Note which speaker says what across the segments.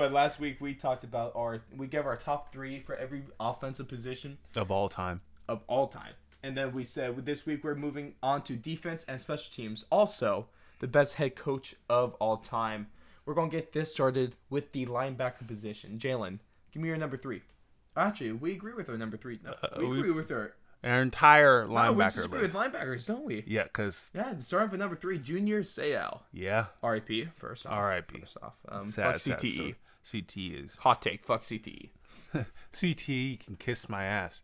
Speaker 1: But last week we talked about we gave our top 3 for every offensive position
Speaker 2: of all time.
Speaker 1: And then we said this week we're moving on to defense and special teams. Also, the best head coach of all time. We're going to get this started with the linebacker position. Jalen, give me your number 3. Actually, we agree with our number 3. No, we agree with our
Speaker 2: entire linebacker
Speaker 1: we
Speaker 2: list.
Speaker 1: disagree with linebackers, don't we?
Speaker 2: Yeah, because...
Speaker 1: Yeah, starting with number 3, Junior Seau.
Speaker 2: Yeah.
Speaker 1: R.I.P. First off.
Speaker 2: R.I.P.
Speaker 1: Fuck CTE.
Speaker 2: CTE is...
Speaker 1: Hot take. Fuck CTE.
Speaker 2: CTE can kiss my ass.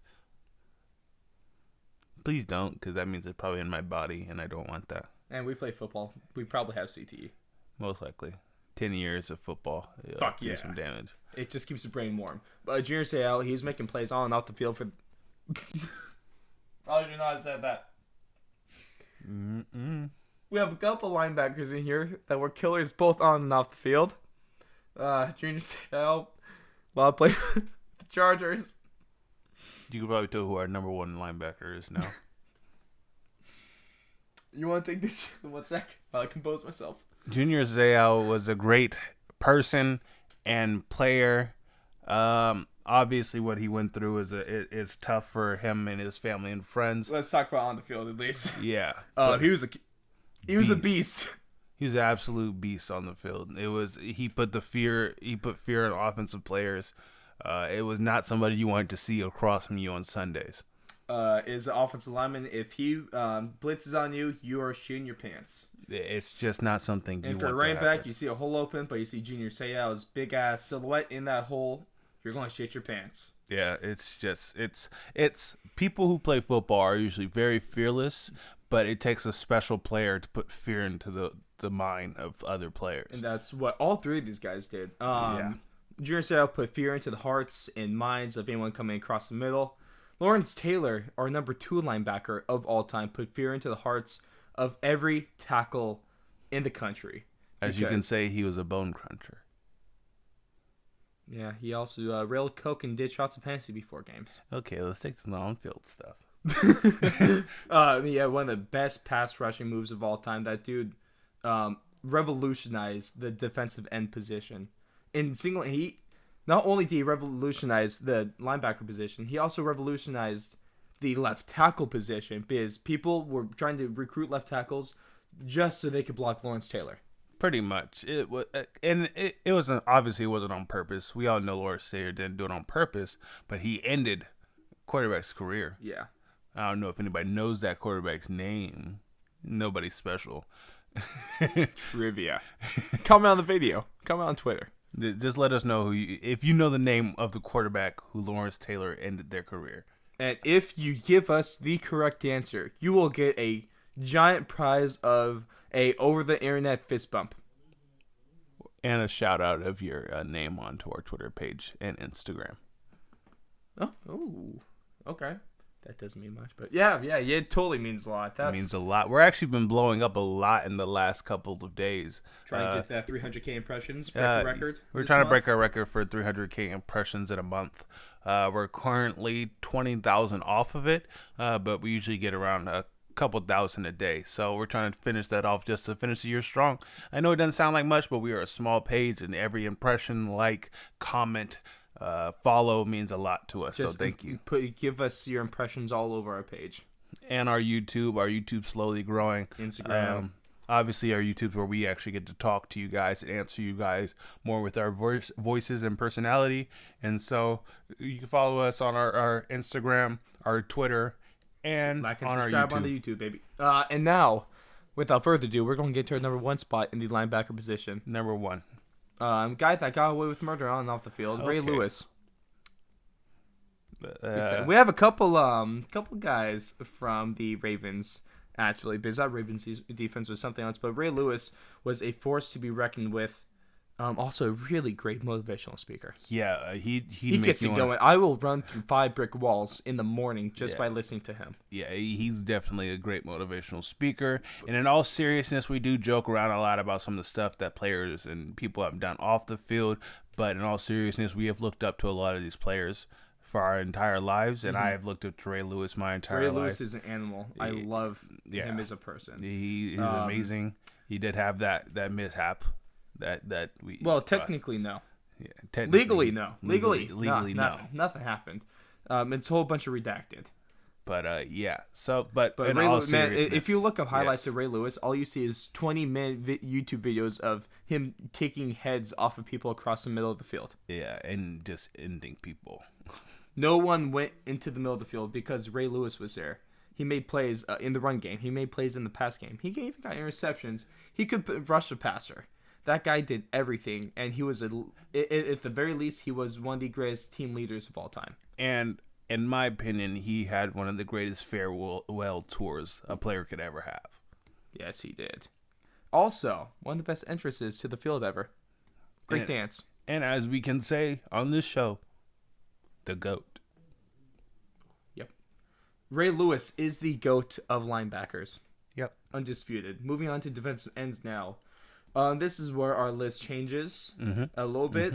Speaker 2: Please don't, because that means it's probably in my body, and I don't want that.
Speaker 1: And we play football. We probably have CTE.
Speaker 2: Most likely. 10 years of football.
Speaker 1: Fuck yeah.
Speaker 2: Do some damage.
Speaker 1: It just keeps the brain warm. But Junior Seau, he was making plays on and off the field for... Probably should not have said that. We have a couple linebackers in here that were killers both on and off the field. Junior Seau, a lot of play with the Chargers.
Speaker 2: You could probably tell who our number 1 linebacker is now.
Speaker 1: You want to take this in 1 sec while I compose myself?
Speaker 2: Junior Seau was a great person and player. Obviously, what he went through is tough for him and his family and friends.
Speaker 1: Let's talk about on the field at least.
Speaker 2: Yeah.
Speaker 1: He was a beast.
Speaker 2: He was an absolute beast on the field. He put fear in offensive players. It was not somebody you wanted to see across from you on Sundays.
Speaker 1: Is an offensive lineman, if he blitzes on you, you are shooting your pants.
Speaker 2: It's just not something you want to happen.
Speaker 1: And for a running back, you see a hole open, but you see Junior Seau's big ass silhouette in that hole, you're going to shit your pants.
Speaker 2: Yeah, it's people who play football are usually very fearless, but it takes a special player to put fear into the mind of other players.
Speaker 1: And that's what all 3 of these guys did. Junior Seau put fear into the hearts and minds of anyone coming across the middle. Lawrence Taylor, our number 2 linebacker of all time, put fear into the hearts of every tackle in the country.
Speaker 2: As you can say, he was a bone cruncher.
Speaker 1: Yeah, he also railed coke and did shots of Hennessy before games.
Speaker 2: Okay, let's take some on-field stuff.
Speaker 1: Yeah, one of the best pass rushing moves of all time. That dude revolutionized the defensive end position. Not only did he revolutionize the linebacker position, he also revolutionized the left tackle position because people were trying to recruit left tackles just so they could block Lawrence Taylor.
Speaker 2: Pretty much. It was, and it wasn't, obviously it wasn't on purpose. We all know Lawrence Taylor didn't do it on purpose, but he ended quarterback's career.
Speaker 1: Yeah.
Speaker 2: I don't know if anybody knows that quarterback's name. Nobody special.
Speaker 1: Trivia. Comment on the video. Comment on Twitter.
Speaker 2: Just let us know if you know the name of the quarterback who Lawrence Taylor ended their career.
Speaker 1: And if you give us the correct answer, you will get a giant prize of a over-the-internet fist bump.
Speaker 2: And a shout-out of your name onto our Twitter page and Instagram.
Speaker 1: Oh, okay. That doesn't mean much, but yeah, it totally means a lot.
Speaker 2: It means a lot. We're actually been blowing up a lot in the last couple of days.
Speaker 1: Trying to get that 300K impressions, break the record.
Speaker 2: We're trying to break our record for 300K impressions in a month. We're currently 20,000 off of it, but we usually get around a couple thousand a day. So we're trying to finish that off just to finish the year strong. I know it doesn't sound like much, but we are a small page, and every impression, like, comment, follow means a lot to us. So thank you.
Speaker 1: Give us your impressions all over our page.
Speaker 2: And our YouTube slowly growing.
Speaker 1: Instagram.
Speaker 2: Obviously, our YouTube's where we actually get to talk to you guys and answer you guys more with our voices and personality. And so you can follow us on our Instagram, our Twitter, and
Speaker 1: like and
Speaker 2: on our
Speaker 1: subscribe
Speaker 2: YouTube.
Speaker 1: on the YouTube, baby. And now, without further ado, we're going to get to our number 1 spot in the linebacker position.
Speaker 2: Number 1.
Speaker 1: Guy that got away with murder on and off the field,
Speaker 2: Okay.
Speaker 1: Ray Lewis. We have a couple guys from the Ravens, actually, because that Ravens defense was something else. But Ray Lewis was a force to be reckoned with. Also, a really great motivational speaker.
Speaker 2: Yeah, he
Speaker 1: gets it going. I will run through 5 brick walls in the morning just by listening to him.
Speaker 2: Yeah, he's definitely a great motivational speaker. And in all seriousness, we do joke around a lot about some of the stuff that players and people have done off the field. But in all seriousness, we have looked up to a lot of these players for our entire lives, and I have looked up to Ray Lewis my entire life.
Speaker 1: Ray Lewis is an animal. I love him as a person.
Speaker 2: He's amazing. He did have that mishap that we.
Speaker 1: Technically no.
Speaker 2: Yeah. technically.
Speaker 1: Legally, no.
Speaker 2: Legally, no.
Speaker 1: Nothing happened. It's a whole bunch of redacted.
Speaker 2: But yeah. So, but in
Speaker 1: Ray
Speaker 2: all
Speaker 1: Lewis, man,
Speaker 2: seriousness,
Speaker 1: if you look up highlights
Speaker 2: yes.
Speaker 1: of Ray Lewis, all you see is 20-minute YouTube videos of him taking heads off of people across the middle of the field.
Speaker 2: Yeah, and just ending people.
Speaker 1: No one went into the middle of the field because Ray Lewis was there. He made plays in the run game. He made plays in the pass game. He even got interceptions. He could rush the passer. That guy did everything, and he was, at the very least, he was one of the greatest team leaders of all time.
Speaker 2: And in my opinion, he had one of the greatest farewell tours a player could ever have.
Speaker 1: Yes, he did. Also, one of the best entrances to the field ever. Great dance.
Speaker 2: And as we can say on this show, the GOAT.
Speaker 1: Yep. Ray Lewis is the GOAT of linebackers.
Speaker 2: Yep.
Speaker 1: Undisputed. Moving on to defensive ends now. This is where our list changes a little bit.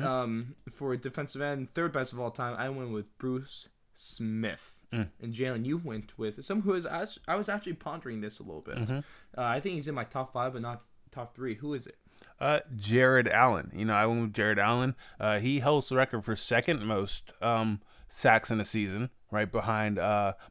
Speaker 1: For defensive end, third best of all time, I went with Bruce Smith. And Jalen, you went with someone who is I was actually pondering this a little bit. I think he's in my top 5, but not top 3. Who is it?
Speaker 2: Jared Allen. I went with Jared Allen. He holds the record for second most sacks in a season, right behind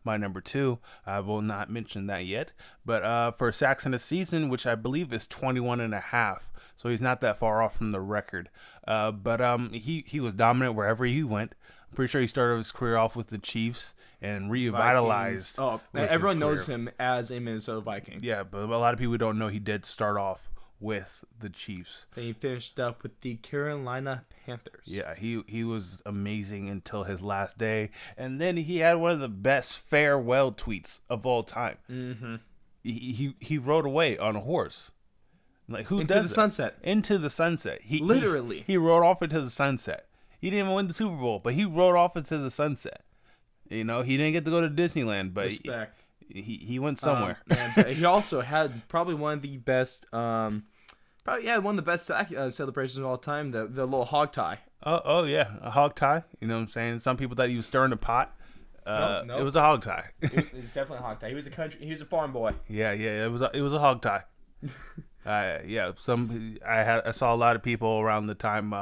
Speaker 2: my number 2. I will not mention that yet. But for sacks in a season, which I believe is 21.5, so he's not that far off from the record. But he was dominant wherever he went. I'm pretty sure he started his career off with the Chiefs and revitalized.
Speaker 1: Everyone knows him as a Minnesota Viking.
Speaker 2: Yeah, but a lot of people don't know he did start off with the Chiefs.
Speaker 1: Then he finished up with the Carolina Panthers.
Speaker 2: Yeah, he was amazing until his last day, and then he had one of the best farewell tweets of all time. He rode away on a horse. Like, who
Speaker 1: into
Speaker 2: does
Speaker 1: the
Speaker 2: that?
Speaker 1: sunset?
Speaker 2: Into the sunset.
Speaker 1: Literally.
Speaker 2: He rode off into the sunset. He didn't even win the Super Bowl, but he rode off into the sunset. He didn't get to go to Disneyland, but
Speaker 1: respect.
Speaker 2: He went somewhere.
Speaker 1: But he also had probably one of the best, one of the best celebrations of all time. The little hog tie.
Speaker 2: Oh yeah, a hog tie. You know what I'm saying? Some people thought he was stirring the pot.
Speaker 1: No.
Speaker 2: It was a hog tie.
Speaker 1: It was definitely a hog tie. He was a farm boy.
Speaker 2: Yeah, it was a hog tie. I saw a lot of people around the time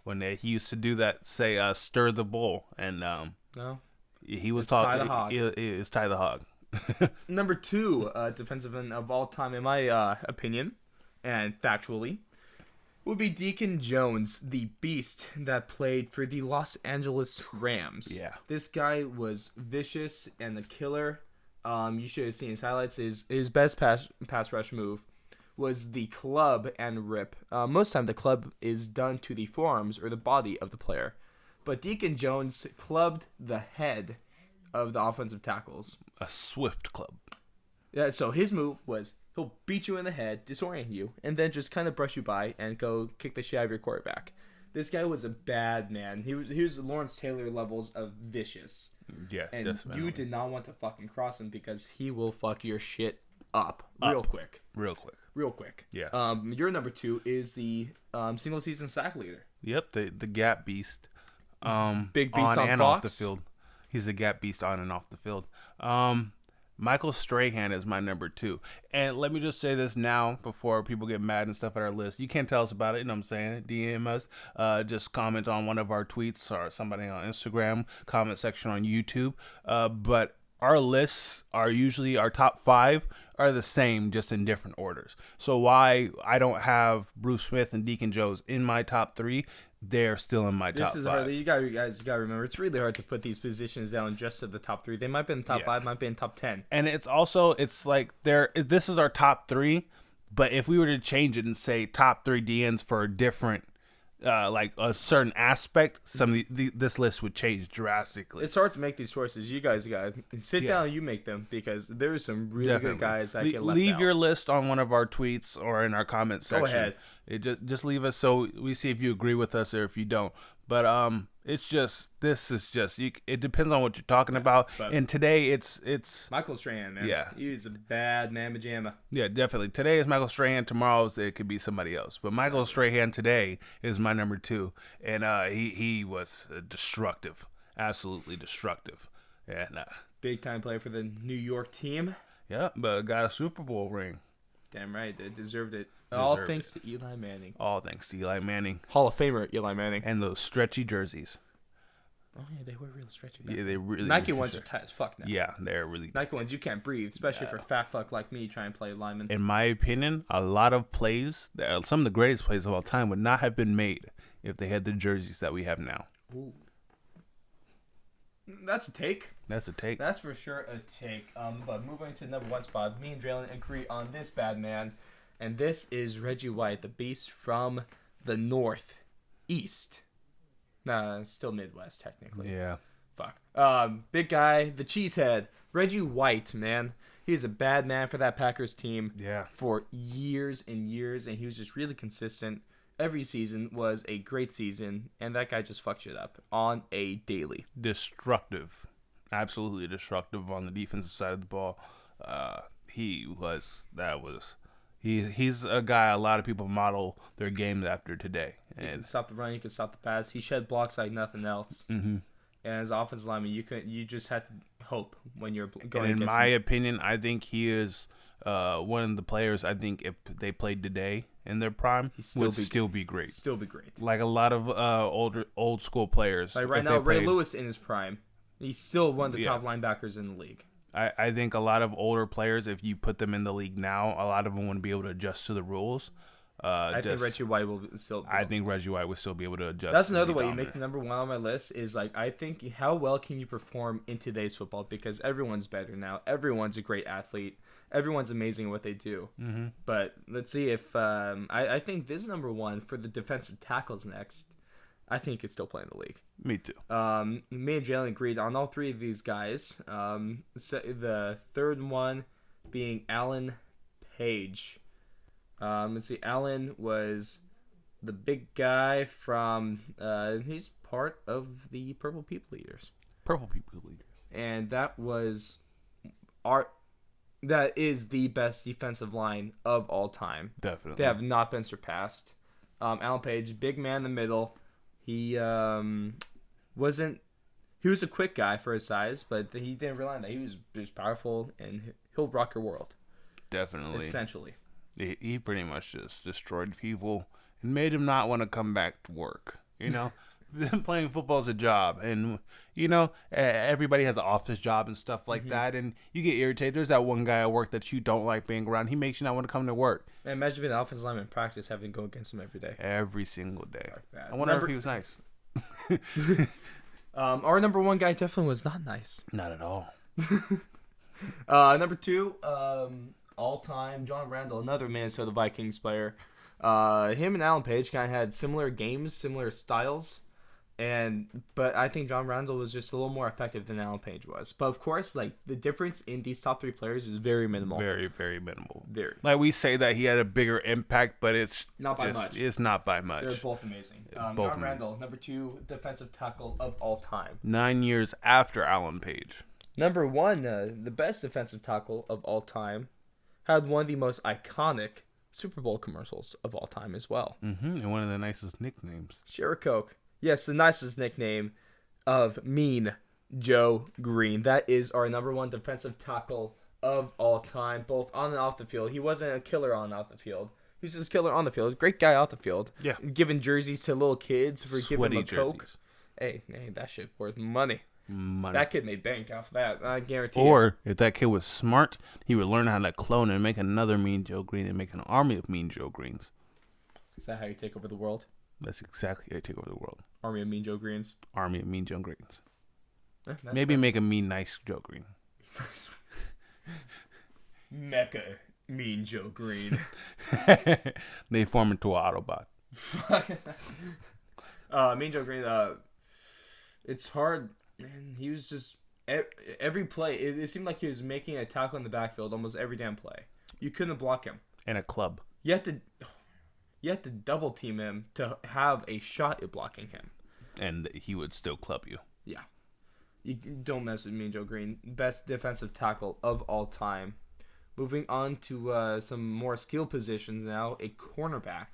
Speaker 2: when he used to do that, say stir the bull, and
Speaker 1: no,
Speaker 2: he was talking.
Speaker 1: Tie the hog.
Speaker 2: It's tie the hog.
Speaker 1: Number 2 defensive end of all time, in my opinion, and factually, would be Deacon Jones, the beast that played for the Los Angeles Rams.
Speaker 2: Yeah,
Speaker 1: this guy was vicious and a killer. You should have seen his highlights. His best pass rush move was the club and rip. Most of the time, the club is done to the forearms or the body of the player, but Deacon Jones clubbed the head of the offensive tackles.
Speaker 2: A swift club.
Speaker 1: Yeah, so his move was he'll beat you in the head, disorient you, and then just kind of brush you by and go kick the shit out of your quarterback. This guy was a bad man. He was Lawrence Taylor levels of vicious.
Speaker 2: Yeah,
Speaker 1: and
Speaker 2: definitely.
Speaker 1: You did not want to fucking cross him because he will fuck your shit up real quick. Real quick.
Speaker 2: Yes.
Speaker 1: Your number 2 is the single season sack leader.
Speaker 2: Yep, the Gap Beast.
Speaker 1: Big beast on
Speaker 2: and
Speaker 1: Fox.
Speaker 2: off the field. He's a Gap Beast on and off the field. Michael Strahan is my number 2. And let me just say this now before people get mad and stuff at our list. You can't tell us about it, you know what I'm saying? DM us. Just comment on one of our tweets or somebody on Instagram, comment section on YouTube. But our lists are usually, our top 5 are the same, just in different orders. So why I don't have Bruce Smith and Deacon Jones in my top 3, they're still in my top 5. This is
Speaker 1: hard. You guys got to remember, it's really hard to put these positions down just to the top 3. They might be in the top 5, might be in the top 10.
Speaker 2: And it's like this is our top 3, but if we were to change it and say top 3 DNs for a different, like a certain aspect, this list would change drastically.
Speaker 1: It's hard to make these choices. You guys got to sit down and you make them, because there's some really good guys that get left out.
Speaker 2: Leave your list on one of our tweets or in our comment section.
Speaker 1: Go ahead.
Speaker 2: Just leave us so we see if you agree with us or if you don't. But it depends on what you're talking about. And today it's
Speaker 1: Michael Strahan, man.
Speaker 2: Yeah,
Speaker 1: he's a bad man pajama.
Speaker 2: Yeah, definitely. Today is Michael Strahan. Tomorrow's it could be somebody else. But Michael Strahan today is my number 2, and he was destructive, absolutely destructive. Yeah,
Speaker 1: big time player for the New York team.
Speaker 2: Yeah, but got a Super Bowl ring.
Speaker 1: Damn right, they deserved it. All thanks to Eli Manning.
Speaker 2: All thanks to Eli Manning.
Speaker 1: Hall of Famer Eli Manning.
Speaker 2: And those stretchy jerseys.
Speaker 1: Oh yeah, they were real stretchy.
Speaker 2: Yeah, they really.
Speaker 1: Nike ones are tight as fuck now.
Speaker 2: Yeah, they're really tight.
Speaker 1: Nike ones you can't breathe, especially for fat fuck like me trying to play lineman.
Speaker 2: In my opinion, a lot of plays, some of the greatest plays of all time, would not have been made if they had the jerseys that we have now.
Speaker 1: Ooh. That's a take.
Speaker 2: That's a take.
Speaker 1: That's for sure a take. But moving to the number 1 spot, me and Draylen agree on this bad man, and this is Reggie White, the beast from the Northeast. Nah, still Midwest technically.
Speaker 2: Yeah.
Speaker 1: Fuck. Big guy, the cheesehead, Reggie White, man. He's a bad man for that Packers team.
Speaker 2: Yeah.
Speaker 1: For years and years, and he was just really consistent. Every season was a great season, and that guy just fucked shit up on a daily.
Speaker 2: Destructive. Absolutely destructive on the defensive side of the ball. He's a guy a lot of people model their games after today.
Speaker 1: And you can stop the run, you can stop the pass. He shed blocks like nothing else.
Speaker 2: Mm-hmm.
Speaker 1: And as offensive lineman, you just had to hope when you're going
Speaker 2: and in
Speaker 1: against
Speaker 2: my
Speaker 1: him.
Speaker 2: opinion, I think he is one of the players. I think if they played today in their prime, would still be great.
Speaker 1: Still be great.
Speaker 2: Like a lot of old school players.
Speaker 1: Like right now, Ray Lewis in his prime, he's still one of the top linebackers in the league.
Speaker 2: I think a lot of older players, if you put them in the league now, a lot of them wouldn't be able to adjust to the rules.
Speaker 1: I think Reggie White will still.
Speaker 2: I think Reggie White would still be able to adjust.
Speaker 1: That's another way you make the number 1 on my list. Is like I think how well can you perform in today's football, because everyone's better now. Everyone's a great athlete. Everyone's amazing at what they do.
Speaker 2: Mm-hmm.
Speaker 1: But let's see if I think this number 1 for the defensive tackles next. I think he could still play in the league.
Speaker 2: Me too.
Speaker 1: Me and Jalen agreed on all 3 of these guys. So the third one being Alan Page. Let's see. Alan was the big guy from. He's part of the Purple People Eaters.
Speaker 2: Purple People Eaters.
Speaker 1: And that was that is the best defensive line of all time.
Speaker 2: Definitely.
Speaker 1: They have not been surpassed. Alan Page, big man in the middle. He wasn't. He was a quick guy for his size, but he didn't rely on that. He was powerful, and he'll rock your world.
Speaker 2: Definitely.
Speaker 1: Essentially.
Speaker 2: He pretty much just destroyed people and made them not want to come back to work. You know, playing football is a job, and you know everybody has an office job and stuff like that, and you get irritated. There's that one guy at work that you don't like being around. He makes you not want to come to work.
Speaker 1: Man, imagine being an offensive lineman in practice, having to go against him every day.
Speaker 2: Every single day.
Speaker 1: Like
Speaker 2: I wonder if he was nice.
Speaker 1: Our number 1 guy definitely was not nice.
Speaker 2: Not at all.
Speaker 1: Number 2, all-time, John Randall, another Minnesota Vikings player. Him and Alan Page kind of had similar games, similar styles, but I think John Randall was just a little more effective than Alan Page was. But of course, like the difference in these top 3 players is very minimal.
Speaker 2: Very, very minimal.
Speaker 1: Very.
Speaker 2: Like we say that he had a bigger impact, but it's
Speaker 1: not by much.
Speaker 2: It's not by much.
Speaker 1: They're both amazing. John Randall, number 2 defensive tackle of all time.
Speaker 2: 9 years after Alan Page.
Speaker 1: Number 1, the best defensive tackle of all time, had one of the most iconic Super Bowl commercials of all time as well.
Speaker 2: Mm-hmm. And one of the nicest nicknames.
Speaker 1: Share a Coke. Yes, the nicest nickname of Mean Joe Green. That is our number 1 defensive tackle of all time, both on and off the field. He wasn't a killer on and off the field. He was just a killer on the field. Great guy off the field.
Speaker 2: Yeah.
Speaker 1: Giving jerseys to little kids for giving them a Coke.
Speaker 2: Jerseys.
Speaker 1: Hey, that shit worth money. That kid made bank off that, I guarantee.
Speaker 2: Or if that kid was smart, he would learn how to clone and make another Mean Joe Green and make an army of Mean Joe Greens.
Speaker 1: Is that how you take over the world?
Speaker 2: That's exactly how you take over the world.
Speaker 1: Army of Mean Joe Greens.
Speaker 2: Army of Mean Joe Greens.
Speaker 1: Maybe
Speaker 2: make a mean, nice Joe Green.
Speaker 1: Mecha Mean Joe Green.
Speaker 2: They form into an Autobot.
Speaker 1: Mean Joe Green, it's hard. Man, he was just every play. It seemed like he was making a tackle in the backfield almost every damn play. You couldn't block him.
Speaker 2: In a club.
Speaker 1: You had to double team him to have a shot at blocking him.
Speaker 2: And he would still club you.
Speaker 1: Yeah. You don't mess with Mean Joe Green. Best defensive tackle of all time. Moving on to some more skill positions now. A cornerback.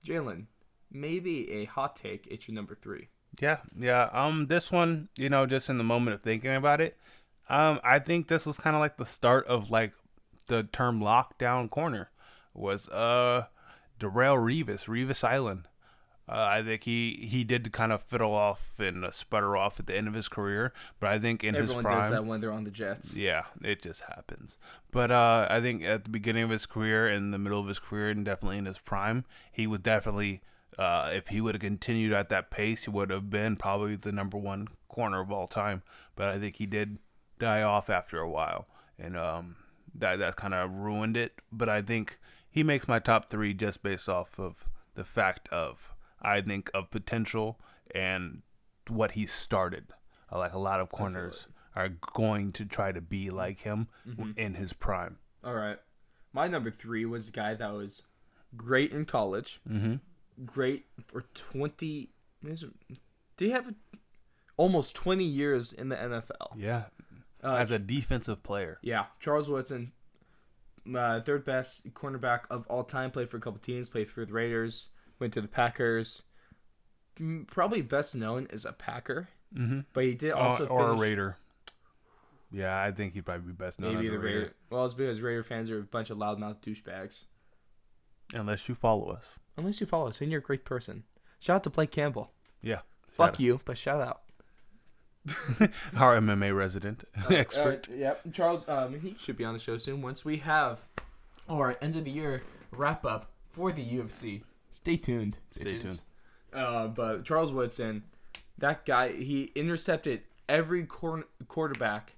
Speaker 1: Jalen, maybe a hot take. It's your number 3.
Speaker 2: Yeah. This one, just in the moment of thinking about it, I think this was kind of like the start of like the term lockdown corner was Darrell Revis Island. I think he did kind of fiddle off and sputter off at the end of his career, but I think in
Speaker 1: Everyone
Speaker 2: his prime,
Speaker 1: does that when they're on the Jets.
Speaker 2: yeah, it just happens. But I think at the beginning of his career, in the middle of his career, and definitely in his prime, he was definitely, if he would have continued at that pace, he would have been probably the number one corner of all time. But I think he did die off after a while, and that kind of ruined it. But I think he makes my top three just based off of the fact of, I think, of potential and what he started. Like a lot of corners are going to try to be like him in his prime.
Speaker 1: All right. My number 3 was a guy that was great in college. Great for 20. Did he have almost 20 years in the NFL?
Speaker 2: Yeah. As a defensive player.
Speaker 1: Yeah. Charles Woodson, third best cornerback of all time. Played for a couple teams. Played for the Raiders. Went to the Packers. Probably best known as a Packer. But he did also
Speaker 2: or
Speaker 1: finish,
Speaker 2: a Raider. Yeah, I think he'd probably be best known
Speaker 1: maybe
Speaker 2: as a
Speaker 1: the
Speaker 2: Raider.
Speaker 1: Well, it's because Raider fans are a bunch of loudmouth douchebags.
Speaker 2: Unless you follow us.
Speaker 1: Unless you follow us, and you're a great person. Shout out to Blake Campbell.
Speaker 2: Yeah.
Speaker 1: Fuck you, but shout out.
Speaker 2: Our MMA resident expert.
Speaker 1: Yep. Charles, he should be on the show soon once we have our end of the year wrap up for the UFC. Stay tuned.
Speaker 2: Stay tuned.
Speaker 1: But Charles Woodson, that guy, he intercepted every quarterback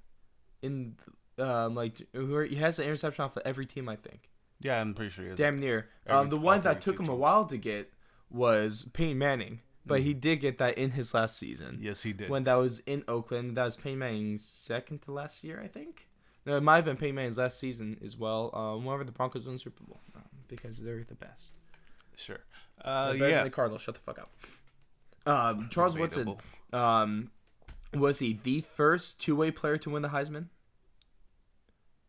Speaker 1: in he has an interception off of every team, I think.
Speaker 2: Yeah, I'm pretty sure he is.
Speaker 1: Damn near. The one that took him a while to get was Peyton Manning, but he did get that in his last season.
Speaker 2: Yes, he did.
Speaker 1: When that was in Oakland, that was Peyton Manning's second to last year, I think. No, it might have been Peyton Manning's last season as well. Whenever the Broncos won the Super Bowl, because they're the best.
Speaker 2: Sure.
Speaker 1: Better than the Cardinals. Shut the fuck up. Charles Woodson. Was he the first two-way player to win the Heisman?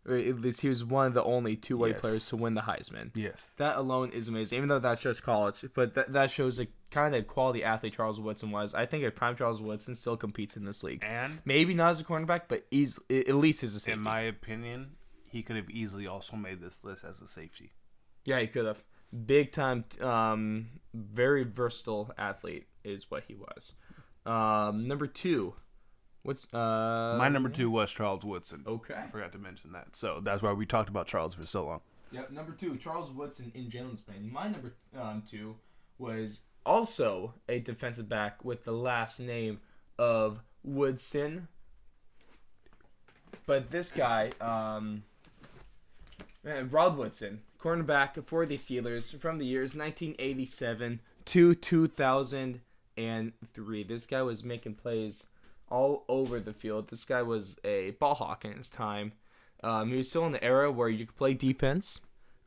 Speaker 1: Or at least he was one of the only two-way players to win the Heisman.
Speaker 2: Yes.
Speaker 1: That alone is amazing, even though that's just college. But that shows the kind of quality athlete Charles Woodson was. I think at prime Charles Woodson still competes in this league.
Speaker 2: And
Speaker 1: maybe not as a cornerback, but at least as a safety.
Speaker 2: in my opinion, he could have easily also made this list as a safety.
Speaker 1: Yeah, he could have. Big time, very versatile athlete is what he was. Number 2.
Speaker 2: My number 2 was Charles Woodson.
Speaker 1: Okay.
Speaker 2: I forgot to mention that. So that's why we talked about Charles for so long.
Speaker 1: Yep, number 2, Charles Woodson in Jalen Spain. My number 2 was also a defensive back with the last name of Woodson. But this guy, Rod Woodson, cornerback for the Steelers from the years 1987 to 2003. This guy was making plays all over the field. This guy was a ball hawk in his time. He was still in the era where you could play defense,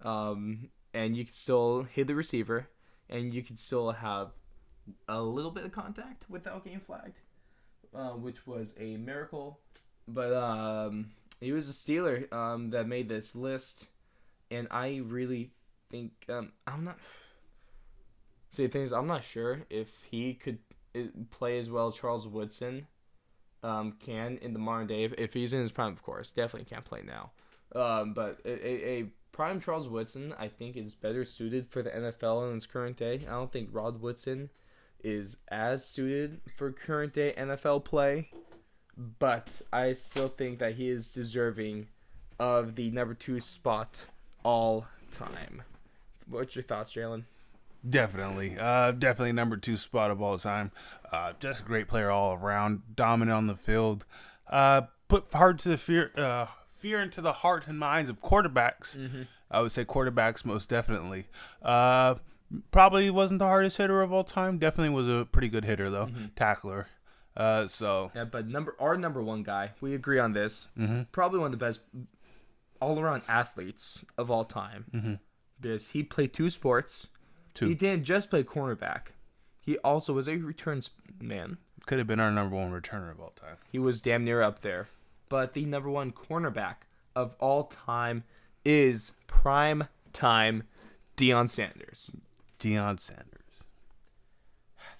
Speaker 1: and you could still hit the receiver, and you could still have a little bit of contact without getting flagged, which was a miracle. But he was a Steeler that made this list, and I really think I'm not sure if he could play as well as Charles Woodson can in the modern day. If he's in his prime, of course, definitely can't play now. But a prime Charles Woodson, I think, is better suited for the NFL in its current day. I don't think Rod Woodson is as suited for current day NFL play, but I still think that he is deserving of the number 2 spot all time. What's your thoughts, Jalen?
Speaker 2: Definitely number 2 spot of all time. Just a great player all around, dominant on the field. Put fear into the heart and minds of quarterbacks. I would say quarterbacks most definitely. Probably wasn't the hardest hitter of all time. Definitely was a pretty good hitter though, tackler. So
Speaker 1: yeah, but our number 1 guy, we agree on this. Probably one of the best all-around athletes of all time, because he played 2 sports. He didn't just play cornerback. He also was a returns man.
Speaker 2: Could have been our number 1 returner of all time.
Speaker 1: He was damn near up there. But the number 1 cornerback of all time is prime time Deion Sanders.
Speaker 2: Deion Sanders.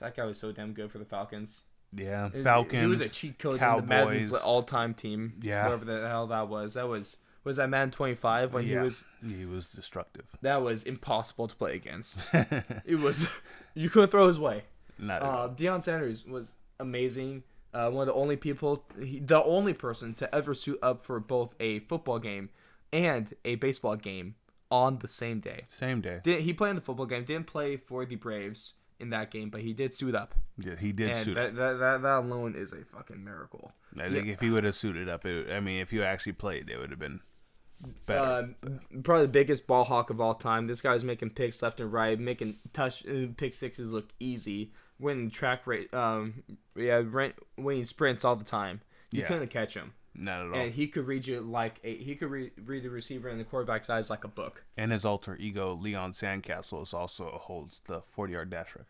Speaker 1: That guy was so damn good for the Falcons.
Speaker 2: Yeah, Falcons.
Speaker 1: He was a cheat code
Speaker 2: Cowboys.
Speaker 1: in the Madden's all-time team.
Speaker 2: Yeah.
Speaker 1: Whatever the hell that was. That was Was that Madden 25 when he was
Speaker 2: destructive.
Speaker 1: That was impossible to play against. It was you couldn't throw his way.
Speaker 2: Not at all.
Speaker 1: Deion Sanders was amazing. One of the only the only person to ever suit up for both a football game and a baseball game on the same day.
Speaker 2: Same day.
Speaker 1: He played in the football game, didn't play for the Braves in that game, but he did suit up.
Speaker 2: Yeah, he did suit up.
Speaker 1: That alone is a fucking miracle.
Speaker 2: I think if he would have suited up, if he actually played, it would have been better.
Speaker 1: Probably the biggest ball hawk of all time. This guy was making picks left and right, making pick sixes look easy, winning track rate, winning sprints all the time. You couldn't catch him.
Speaker 2: Not at all.
Speaker 1: And he could read you read the receiver and the quarterback's eyes like a book.
Speaker 2: And his alter ego, Leon Sandcastle, also holds the 40-yard dash record.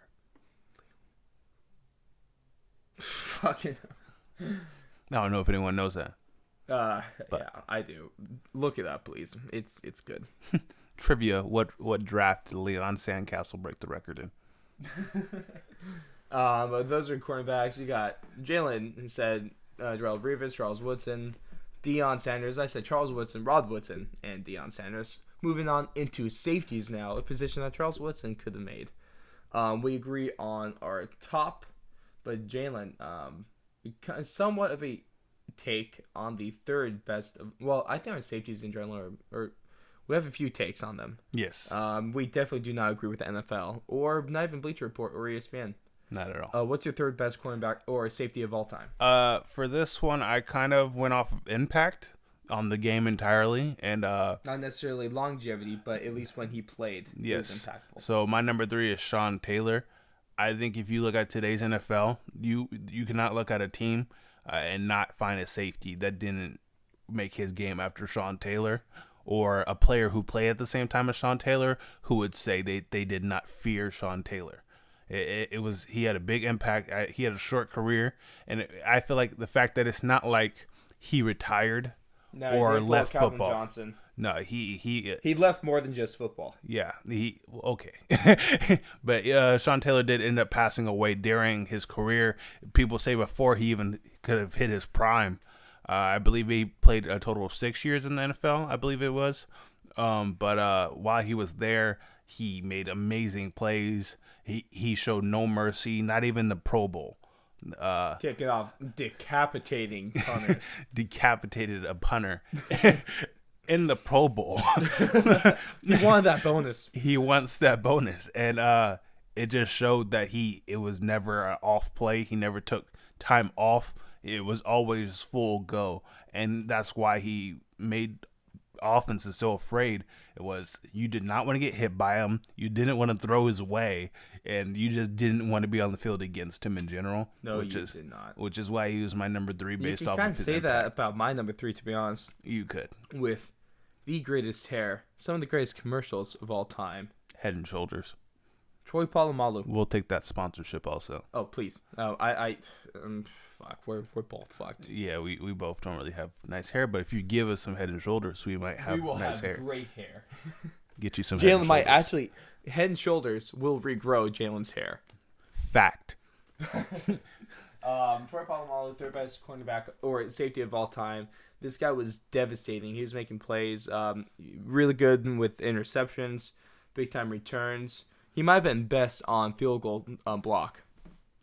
Speaker 1: Fucking.
Speaker 2: I don't know if anyone knows that.
Speaker 1: Yeah, I do. Look it up, please. It's good.
Speaker 2: Trivia: What draft did Leon Sandcastle break the record in?
Speaker 1: But those are cornerbacks. You got Jalen, who said Darrelle Revis, Charles Woodson, Deion Sanders. I said Charles Woodson, Rod Woodson, and Deion Sanders. Moving on into safeties now, a position that Charles Woodson could have made. We agree on our top, but Jalen, somewhat of a take on the third best. I think our safeties in general are we have a few takes on them.
Speaker 2: Yes.
Speaker 1: We definitely do not agree with the NFL or not even Bleacher Report or ESPN.
Speaker 2: Not at all.
Speaker 1: What's your third best cornerback or safety of all time?
Speaker 2: For this one, I kind of went off of impact on the game entirely, and
Speaker 1: not necessarily longevity, but at least when he played, it was impactful.
Speaker 2: So my number 3 is Sean Taylor. I think if you look at today's NFL, you cannot look at a team and not find a safety that didn't make his game after Sean Taylor, or a player who played at the same time as Sean Taylor who would say they did not fear Sean Taylor. He had a big impact. He had a short career, and I feel like the fact that it's not like he retired or left football.
Speaker 1: Johnson.
Speaker 2: No, he
Speaker 1: left more than just football.
Speaker 2: Yeah, okay. But Sean Taylor did end up passing away during his career. People say before he even could have hit his prime. I believe he played a total of 6 years in the NFL, I believe it was. But while he was there, he made amazing plays. He showed no mercy, not even the Pro Bowl.
Speaker 1: Kick it off. Decapitating punters.
Speaker 2: Decapitated a punter in the Pro Bowl.
Speaker 1: He wanted that bonus.
Speaker 2: He wants that bonus. And it just showed that it was never an off play. He never took time off. It was always full go. And that's why he made offenses so afraid. It was you did not want to get hit by him. You didn't want to throw his way. And you just didn't want to be on the field against him in general.
Speaker 1: No, you did not.
Speaker 2: Which is why he was my number 3 based off of his impact. You can kind of say
Speaker 1: that about my number 3, to be honest.
Speaker 2: You could.
Speaker 1: With the greatest hair, some of the greatest commercials of all time.
Speaker 2: Head and Shoulders.
Speaker 1: Troy Polamalu.
Speaker 2: We'll take that sponsorship also.
Speaker 1: Oh, please. Fuck. We're both fucked.
Speaker 2: Yeah, we both don't really have nice hair, but if you give us some Head and Shoulders, we might have nice hair.
Speaker 1: We will have great hair.
Speaker 2: Get you some Head and Shoulders.
Speaker 1: Jalen might actually... Head and Shoulders will regrow Jalen's hair.
Speaker 2: Fact.
Speaker 1: Troy Polamalu, third best cornerback or safety of all time. This guy was devastating. He was making plays. Really good with interceptions, big time returns. He might have been best on field goal block.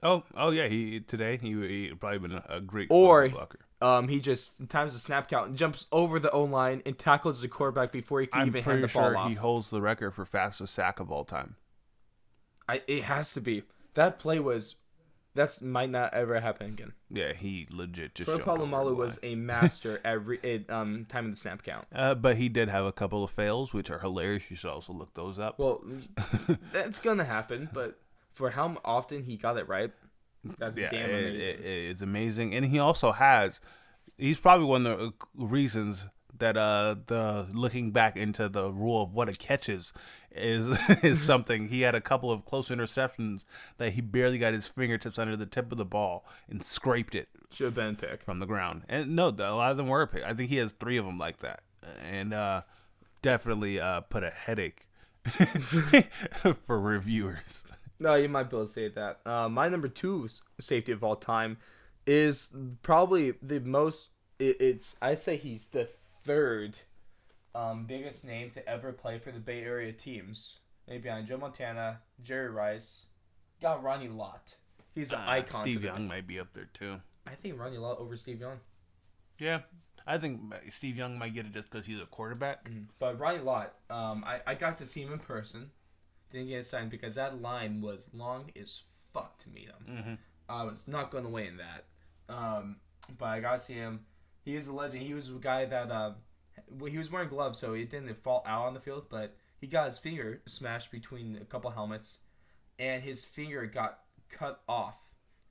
Speaker 2: Oh yeah. He probably been a great field goal blocker.
Speaker 1: He just times the snap count and jumps over the O-line and tackles the quarterback before he can even hand the ball off.
Speaker 2: I'm pretty sure he holds the record for fastest sack of all time.
Speaker 1: It has to be. That play might not ever happen again.
Speaker 2: Yeah, he legit just.
Speaker 1: Troy Polamalu was a master at time of the snap count.
Speaker 2: But he did have a couple of fails, which are hilarious. You should also look those up.
Speaker 1: Well, that's gonna happen, but for how often he got it right, that's damn amazing.
Speaker 2: It's amazing, and he's probably one of the reasons that the looking back into the rule of what a catch is something. He had a couple of close interceptions that he barely got his fingertips under the tip of the ball and scraped it.
Speaker 1: Should have been picked
Speaker 2: from the ground. And no, a lot of them were picked. I think he has 3 of them like that, and definitely put a headache for reviewers.
Speaker 1: No, you might be able to say that. My number 2 safety of all time is probably the most. I'd say he's the third biggest name to ever play for the Bay Area teams. Maybe behind Joe Montana, Jerry Rice, got Ronnie Lott. He's an icon.
Speaker 2: Steve Young might be up there too.
Speaker 1: I think Ronnie Lott over Steve Young.
Speaker 2: Yeah, I think Steve Young might get it just because he's a quarterback.
Speaker 1: But Ronnie Lott, I got to see him in person. Didn't get signed because that line was long as fuck to meet him.
Speaker 2: Mm-hmm.
Speaker 1: I was not going to wait in that. But I got to see him. He is a legend. He was a guy that he was wearing gloves, so it didn't fall out on the field, but he got his finger smashed between a couple helmets, and his finger got cut off.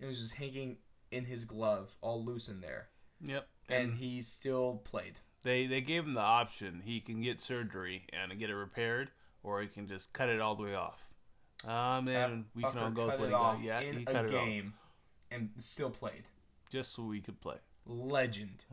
Speaker 1: It was just hanging in his glove, all loose in there.
Speaker 2: Yep.
Speaker 1: And he still played.
Speaker 2: They gave him the option. He can get surgery and get it repaired, or he can just cut it all the way off. And we can all go through it. Yeah, he cut it off.
Speaker 1: And still played.
Speaker 2: Just so we could play.
Speaker 1: Legend.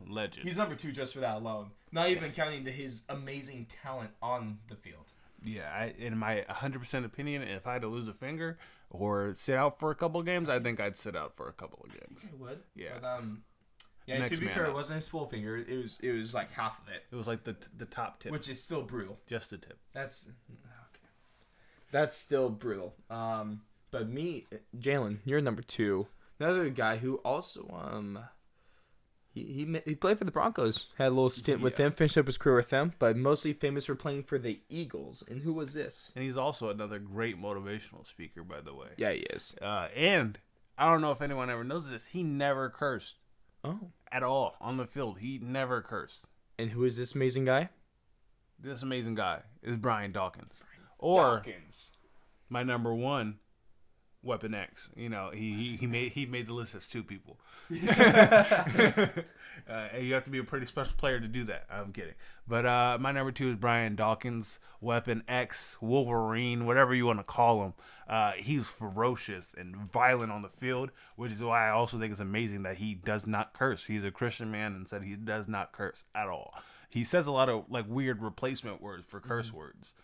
Speaker 2: He's
Speaker 1: number 2 just for that alone. Not even counting his amazing talent on the field.
Speaker 2: Yeah, in my 100% opinion, if I had to lose a finger or sit out for a couple of games, I think I'd sit out for a couple of games.
Speaker 1: I would.
Speaker 2: Yeah.
Speaker 1: But, yeah. To be fair, it wasn't his full finger. It was like half of it.
Speaker 2: It was like the top tip,
Speaker 1: which is still brutal.
Speaker 2: Just the tip.
Speaker 1: That's okay. That's still brutal. But me, Jalen, you're number 2. Another guy who also He played for the Broncos. Had a little stint with them, finished up his career with them, but mostly famous for playing for the Eagles. And who was this?
Speaker 2: And he's also another great motivational speaker, by the way.
Speaker 1: Yeah, he is.
Speaker 2: And I don't know if anyone ever knows this. He never cursed.
Speaker 1: Oh.
Speaker 2: At all on the field. He never cursed.
Speaker 1: And who is this amazing guy?
Speaker 2: This amazing guy is Brian Dawkins.
Speaker 1: Dawkins.
Speaker 2: My number 1. Weapon X, he made the list as 2 people. You have to be a pretty special player to do that. I'm kidding, but my number 2 is Brian Dawkins, Weapon X, Wolverine, whatever you want to call him. He's ferocious and violent on the field, which is why I also think it's amazing that he does not curse. He's a Christian man and said he does not curse at all. He says a lot of like weird replacement words for curse words,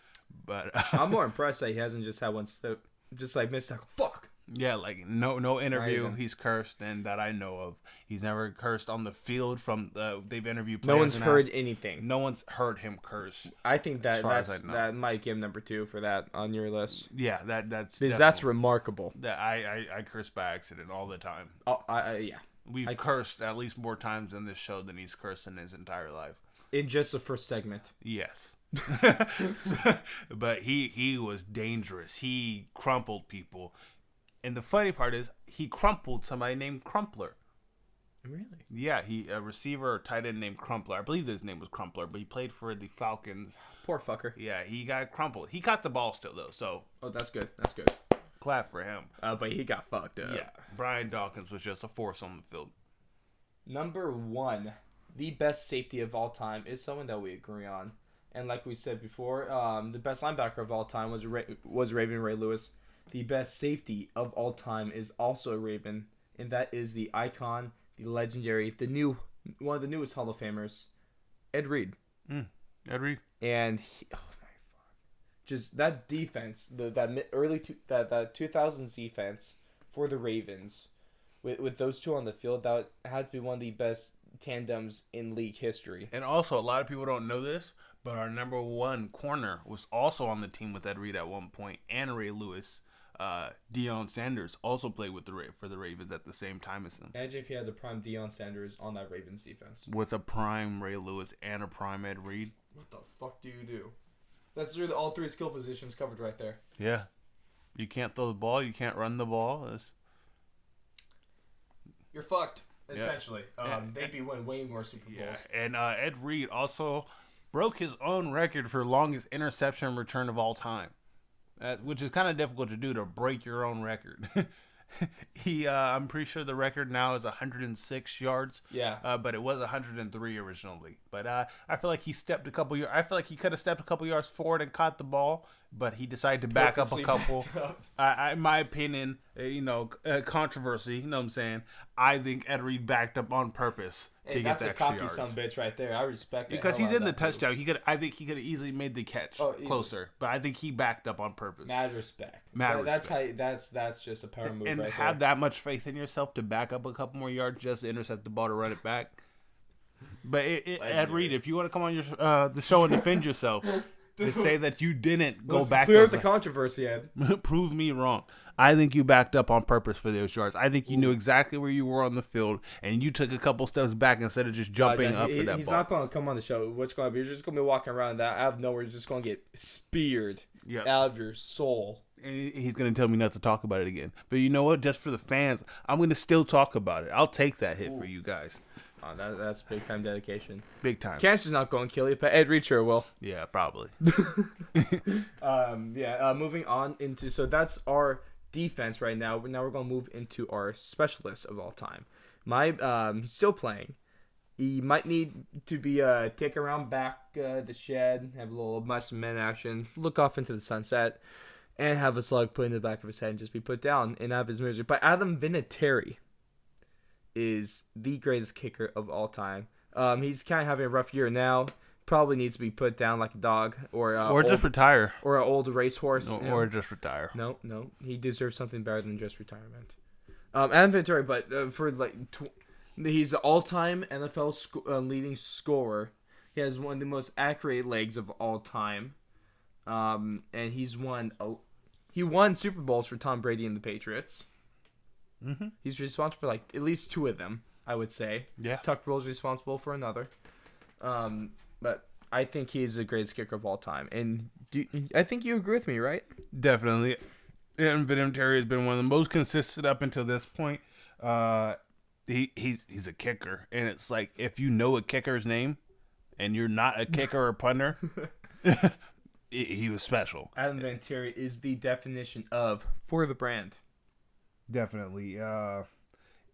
Speaker 2: but
Speaker 1: I'm more impressed that he hasn't just had one slip. Just like missed like fuck.
Speaker 2: Yeah, like no interview he's cursed, and that I know of. He's never cursed on the field. They've interviewed players.
Speaker 1: No one's heard anything.
Speaker 2: No one's heard him curse.
Speaker 1: I think that that might give him number 2 for that on your list.
Speaker 2: Yeah, that's
Speaker 1: remarkable.
Speaker 2: That I curse by accident all the time.
Speaker 1: Oh, yeah.
Speaker 2: We've cursed at least more times in this show than he's cursed in his entire life.
Speaker 1: In just the first segment.
Speaker 2: Yes. But he was dangerous. He crumpled people, and the funny part is he crumpled somebody named Crumpler.
Speaker 1: Really?
Speaker 2: Yeah, a receiver or tight end named Crumpler. I believe his name was Crumpler, but he played for the Falcons.
Speaker 1: Poor fucker.
Speaker 2: Yeah, he got crumpled. He caught the ball still though, so.
Speaker 1: Oh, that's good. That's good.
Speaker 2: Clap for him.
Speaker 1: But he got fucked up.
Speaker 2: Yeah, Brian Dawkins was just a force on the field.
Speaker 1: Number 1, the best safety of all time is someone that we agree on. And like we said before, the best linebacker of all time was Raven Ray Lewis. The best safety of all time is also a Raven, and that is the icon, the legendary, one of the newest Hall of Famers, Ed Reed.
Speaker 2: Ed Reed.
Speaker 1: And oh my fuck, just that defense, that 2000s defense for the Ravens, with those 2 on the field, that had to be one of the best tandems in league history.
Speaker 2: And also, a lot of people don't know this, but our number 1 corner was also on the team with Ed Reed at one point, and Ray Lewis. Deion Sanders also played for the Ravens at the same time as them.
Speaker 1: Imagine if you had the prime Deion Sanders on that Ravens defense.
Speaker 2: With a prime Ray Lewis and a prime Ed Reed.
Speaker 1: What the fuck do you do? That's all 3 skill positions covered right there.
Speaker 2: Yeah. You can't throw the ball. You can't run the ball.
Speaker 1: You're fucked, essentially. Yeah. They'd be winning way more Super Bowls.
Speaker 2: Yeah. And Ed Reed also broke his own record for longest interception return of all time, which is kind of difficult to do, to break your own record. I'm pretty sure the record now is 106 yards.
Speaker 1: Yeah.
Speaker 2: But it was 103 originally. But I feel like he stepped a couple yards. I feel like he could have stepped a couple yards forward and caught the ball, but he decided to back up a couple. In my opinion, controversy. You know what I'm saying? I think Ed Reed backed up on purpose to get the extra yards.
Speaker 1: That's a cocky son bitch right there. I respect it.
Speaker 2: Because he's in the touchdown. I think he could have easily made the catch closer, but I think he backed up on purpose.
Speaker 1: Mad respect. That's just a power move.
Speaker 2: And
Speaker 1: right
Speaker 2: have
Speaker 1: there.
Speaker 2: that much faith in yourself to back up a couple more yards just to intercept the ball to run it back. But Ed Reed, if you want to come on your the show and defend yourself, to say that you didn't go back,
Speaker 1: clear up the controversy, Ed.
Speaker 2: prove me wrong. I think you backed up on purpose for those yards. I think you knew exactly where you were on the field, and you took a couple steps back instead of just jumping up for that
Speaker 1: he's
Speaker 2: ball.
Speaker 1: not going to come on the show. What's going to be? You're just going to be walking around that out of nowhere. You're just going to get speared out of your soul.
Speaker 2: And he's going to tell me not to talk about it again. But you know what? Just for the fans, I'm going to still talk about it. I'll take that hit for you guys.
Speaker 1: Oh, that's big time dedication.
Speaker 2: Big time.
Speaker 1: Cancer's not going to kill you, but Ed Reed sure will.
Speaker 2: Yeah, probably.
Speaker 1: Moving on into, so that's our defense right now. Now we're going to move into our specialists of all time. He's still playing. He might need to be take around back the shed, have a little muscle men action, look off into the sunset, and have a slug put in the back of his head and just be put down and have his misery. But Adam Vinatieri is the greatest kicker of all time. He's kind of having a rough year now. Probably needs to be put down like a dog or
Speaker 2: just retire.
Speaker 1: Or an old racehorse.
Speaker 2: Or just retire.
Speaker 1: No. He deserves something better than just retirement. Adam Vinatieri, but for like... he's the all-time NFL leading scorer. He has one of the most accurate legs of all time. And he won Super Bowls for Tom Brady and the Patriots. Mm-hmm. He's responsible for like at least 2 of them, I would say.
Speaker 2: Yeah.
Speaker 1: Tuck Rowell's responsible for another. But I think he's the greatest kicker of all time. And I think you agree with me, right?
Speaker 2: Definitely. And Vinatieri has been one of the most consistent up until this point. He's a kicker, and it's like if you know a kicker's name, and you're not a kicker or punter, he was special.
Speaker 1: Adam Vinatieri is the definition of for the brand.
Speaker 2: Definitely.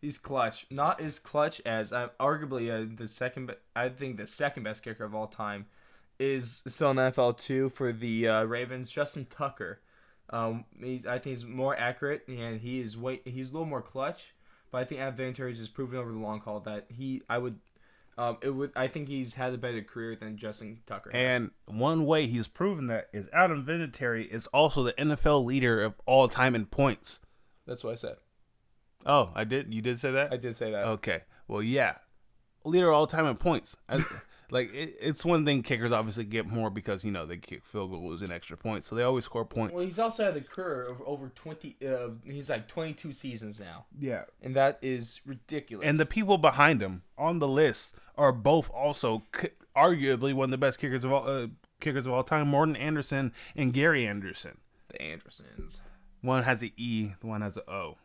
Speaker 1: He's clutch, not as clutch as arguably the second. I think the second best kicker of all time is still in the NFL too for the Ravens. Justin Tucker. I think he's more accurate and he's a little more clutch. But I think Adam Vinatieri has just proven over the long haul that I think he's had a better career than Justin Tucker has.
Speaker 2: And one way he's proven that is Adam Vinatieri is also the NFL leader of all time in points.
Speaker 1: That's what I said.
Speaker 2: Oh, I did? You did say that?
Speaker 1: I did say that.
Speaker 2: Okay. Well, yeah. Leader of all time in points. It's one thing kickers obviously get more because, they kick field goals and extra points. So they always score points.
Speaker 1: Well, he's also had a career of over 20, he's like 22 seasons now.
Speaker 2: Yeah.
Speaker 1: And that is ridiculous.
Speaker 2: And the people behind him on the list are both also arguably one of the best kickers of all time, Morton Anderson and Gary Anderson.
Speaker 1: The Andersons.
Speaker 2: One has an E, one has an O.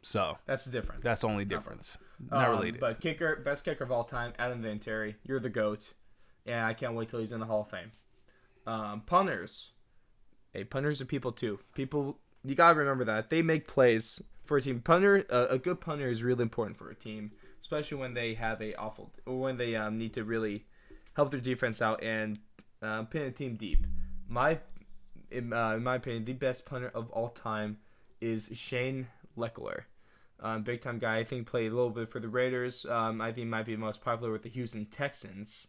Speaker 2: So
Speaker 1: that's the difference.
Speaker 2: That's the only difference. Not related.
Speaker 1: But best kicker of all time, Adam Vinatieri. You're the GOAT. And I can't wait till he's in the Hall of Fame. Punters. Hey, punters are people too. People, you gotta remember that. They make plays for a team. A good punter is really important for a team, especially when they have when they need to really help their defense out and pin a team deep. In my opinion, the best punter of all time is Shane Leckler. Big time guy. I think played a little bit for the Raiders. I think he might be most popular with the Houston Texans.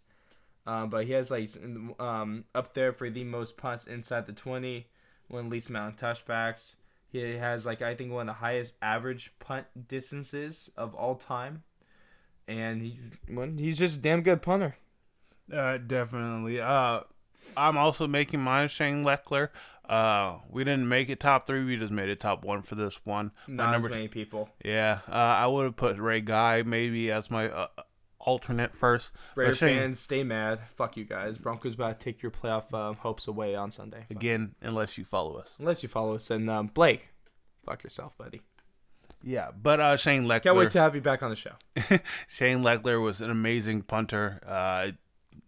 Speaker 1: But he has up there for the most punts inside the 20, one of the least amount of touchbacks. He has I think one of the highest average punt distances of all time. And he's just a damn good punter.
Speaker 2: Definitely. I'm also making mine Shane Leckler. We didn't make it top 3. We just made it top 1 for this one.
Speaker 1: Not as many people.
Speaker 2: Yeah. I would have put Ray Guy maybe as my alternate first.
Speaker 1: Raider fans, stay mad. Fuck you guys. Broncos about to take your playoff hopes away on Sunday.
Speaker 2: Again, unless you follow us.
Speaker 1: And Blake, fuck yourself, buddy.
Speaker 2: Yeah, but Shane Leckler.
Speaker 1: Can't wait to have you back on the show.
Speaker 2: Shane Leckler was an amazing punter.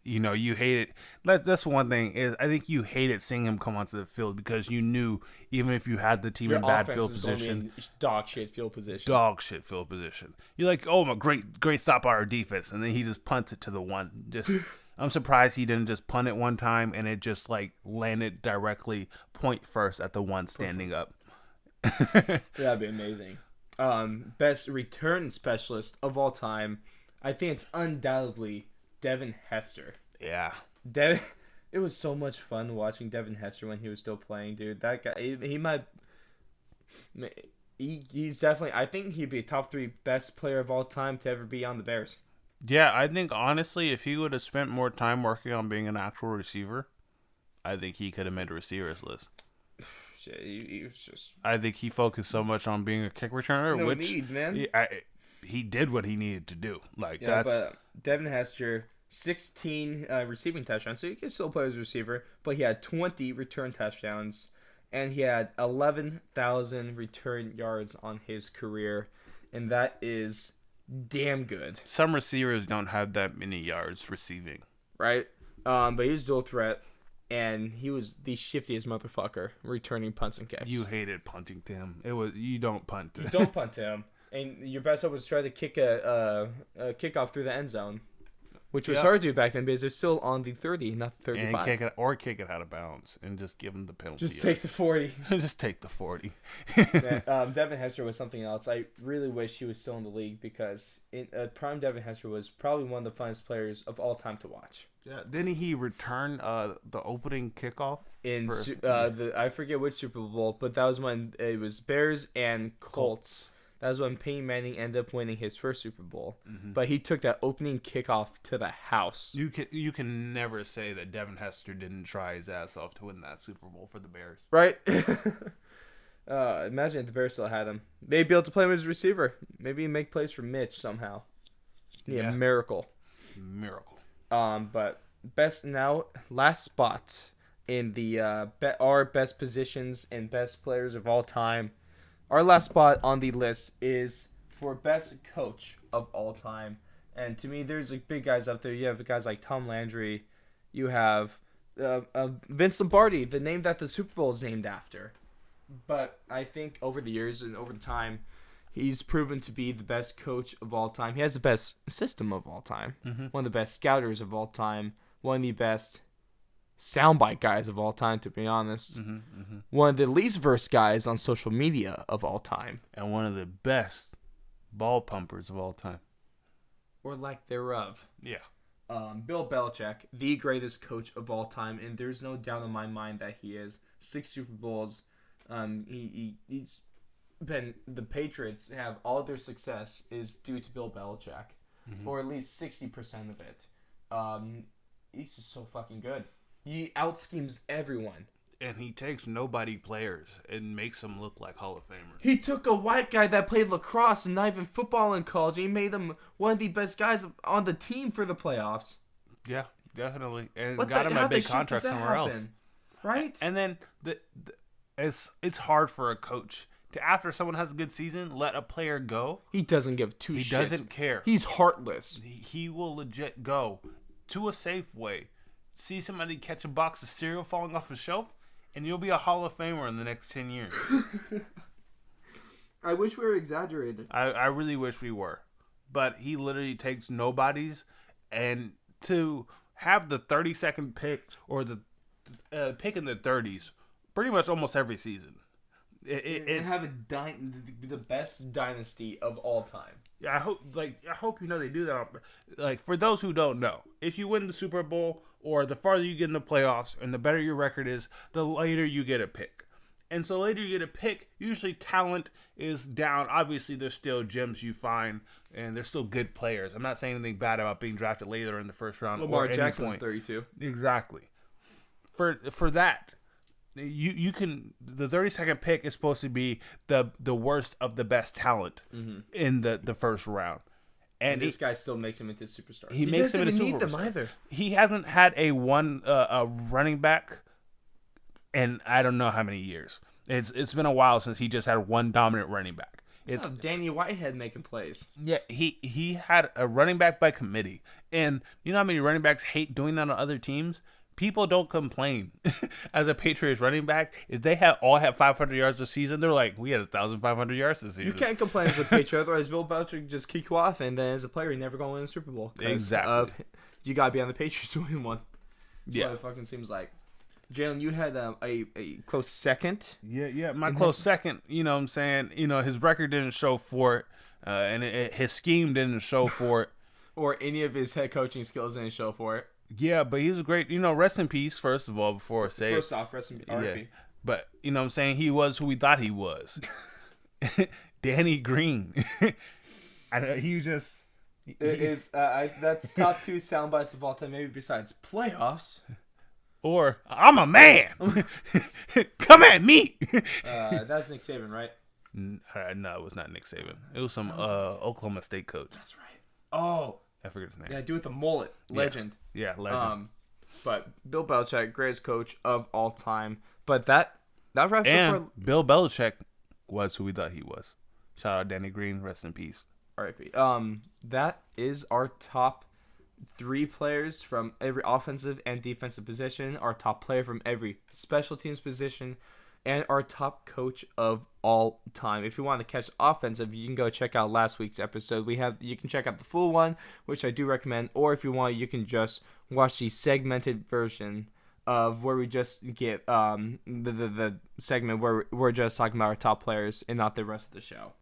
Speaker 2: You hate it. That's one thing is I think you hated seeing him come onto the field because you knew even if you had the team in bad field position,
Speaker 1: dog shit field position.
Speaker 2: You're like, oh my great stop by our defense, and then he just punts it to the one. I'm surprised he didn't just punt it one time and it just landed directly point first at the one standing up.
Speaker 1: That'd be amazing. Best return specialist of all time, I think it's undoubtedly Devin Hester.
Speaker 2: Yeah.
Speaker 1: It was so much fun watching Devin Hester when he was still playing, dude. That guy, he's definitely, I think he'd be a top 3 best player of all time to ever be on the Bears.
Speaker 2: Yeah, I think honestly, if he would have spent more time working on being an actual receiver, I think he could have made a receivers list.
Speaker 1: Shit, he was just
Speaker 2: I think he focused so much on being a kick returner,
Speaker 1: no
Speaker 2: which
Speaker 1: needs, man.
Speaker 2: he did what he needed to do. Like
Speaker 1: Yeah,
Speaker 2: that's
Speaker 1: but Devin Hester, 16 receiving touchdowns, so he can still play as a receiver, but he had 20 return touchdowns, and he had 11,000 return yards on his career, and that is damn good,
Speaker 2: some receivers don't have that many yards receiving.
Speaker 1: right? But he was dual threat, and he was the shiftiest motherfucker returning punts and kicks.
Speaker 2: You hated punting to him. It was you don't punt.
Speaker 1: You don't punt to him, and your best hope was to try to kick a kickoff through the end zone, which was hard to do back then because they're still on the 30, not the 35.
Speaker 2: And kick it out of bounds and just give him the penalty.
Speaker 1: Just take the 40.
Speaker 2: Just take the 40.
Speaker 1: Devin Hester was something else. I really wish he was still in the league because prime Devin Hester was probably one of the funnest players of all time to watch.
Speaker 2: Yeah, didn't he return the opening kickoff?
Speaker 1: I forget which Super Bowl, but that was when it was Bears and Colts. That was when Peyton Manning ended up winning his first Super Bowl. Mm-hmm. But he took that opening kickoff to the house.
Speaker 2: You can never say that Devin Hester didn't try his ass off to win that Super Bowl for the Bears.
Speaker 1: Right? Imagine if the Bears still had him. They'd be able to play him as a receiver. Maybe make plays for Mitch somehow. Yeah, miracle. But last spot in the our best positions and best players of all time. Our last spot on the list is for best coach of all time. And to me, there's like big guys up there. You have guys like Tom Landry. You have Vince Lombardi, the name that the Super Bowl is named after. But I think over the years and over the time, he's proven to be the best coach of all time. He has the best system of all time. Mm-hmm. One of the best scouters of all time. One of the best soundbite guys of all time, to be honest. Mm-hmm, mm-hmm. One of the least versed guys on social media of all time.
Speaker 2: And one of the best ball pumpers of all time.
Speaker 1: Or lack thereof.
Speaker 2: Yeah.
Speaker 1: Bill Belichick, the greatest coach of all time, and there's no doubt in my mind that he is. 6 Super Bowls. He's been the Patriots have all their success is due to Bill Belichick, or at least 60% of it. He's just so fucking good. He outschemes everyone.
Speaker 2: And he takes nobody players and makes them look like Hall of Famers.
Speaker 1: He took a white guy that played lacrosse and not even football in college, and he made him one of the best guys on the team for the playoffs.
Speaker 2: Yeah, definitely. And got him a big contract somewhere else.
Speaker 1: Right?
Speaker 2: And then it's hard for a coach to, after someone has a good season, let a player go.
Speaker 1: He doesn't give two shits.
Speaker 2: He doesn't care.
Speaker 1: He's heartless.
Speaker 2: He will legit go to a Safeway, see somebody catch a box of cereal falling off a shelf, and you'll be a Hall of Famer in the next 10 years.
Speaker 1: I wish we were exaggerated.
Speaker 2: I really wish we were. But he literally takes nobodies, and to have the 32nd pick or the pick in the 30s pretty much almost every season. It's
Speaker 1: have the best dynasty of all time.
Speaker 2: Yeah, I hope you know they do that. Like, for those who don't know, if you win the Super Bowl or the farther you get in the playoffs and the better your record is, the later you get a pick. And so later you get a pick, usually talent is down. Obviously, there's still gems you find, and there's still good players. I'm not saying anything bad about being drafted later in the first round.
Speaker 1: Lamar Jackson's 32.
Speaker 2: Exactly. For that, you can, the 32nd pick is supposed to be the worst of the best talent in the first round.
Speaker 1: And this guy still makes him into a superstar.
Speaker 2: He makes him into a superstar. He doesn't need them either. He hasn't had a running back in I don't know how many years. It's been a while since he just had one dominant running back.
Speaker 1: It's not Danny Whitehead making plays.
Speaker 2: Yeah, he had a running back by committee. And you know how many running backs hate doing that on other teams? People don't complain as a Patriots running back. If they all have 500 yards this season, they're like, we had 1,500 yards this season.
Speaker 1: You can't complain as a Patriot, otherwise Bill Belichick just kick you off, and then as a player, you're never going to win a Super Bowl.
Speaker 2: Exactly.
Speaker 1: You got to be on the Patriots to win one. That's
Speaker 2: yeah.
Speaker 1: what it fucking seems like. Jalen, you had a close second.
Speaker 2: Yeah, my close second. You know what I'm saying? You know, his record didn't show for it, and his scheme didn't show for it.
Speaker 1: Or any of his head coaching skills didn't show for it.
Speaker 2: Yeah, but he was great. You know, rest in peace, first of all, before I say
Speaker 1: First off, rest in peace.
Speaker 2: Yeah. But, you know what I'm saying? He was who we thought he was. Danny Green. I know he just,
Speaker 1: That's top 2 sound bites of all time, maybe besides playoffs.
Speaker 2: Or I'm a man. Come at me.
Speaker 1: That's Nick Saban, right?
Speaker 2: No, it was not Nick Saban. It was some Oklahoma State coach.
Speaker 1: That's right. Oh,
Speaker 2: I forget his name.
Speaker 1: yeah, dude with the mullet, legend.
Speaker 2: Yeah, legend.
Speaker 1: But Bill Belichick, greatest coach of all time. But that wraps up our
Speaker 2: Bill Belichick was who we thought he was. Shout out Danny Green, rest in peace.
Speaker 1: R.I.P. That is our top 3 players from every offensive and defensive position, our top player from every special teams position, and our top coach of all time. If you want to catch offensive, you can go check out last week's episode. You can check out the full one, which I do recommend, or if you want, you can just watch the segmented version of where we just get the segment where we're just talking about our top players and not the rest of the show.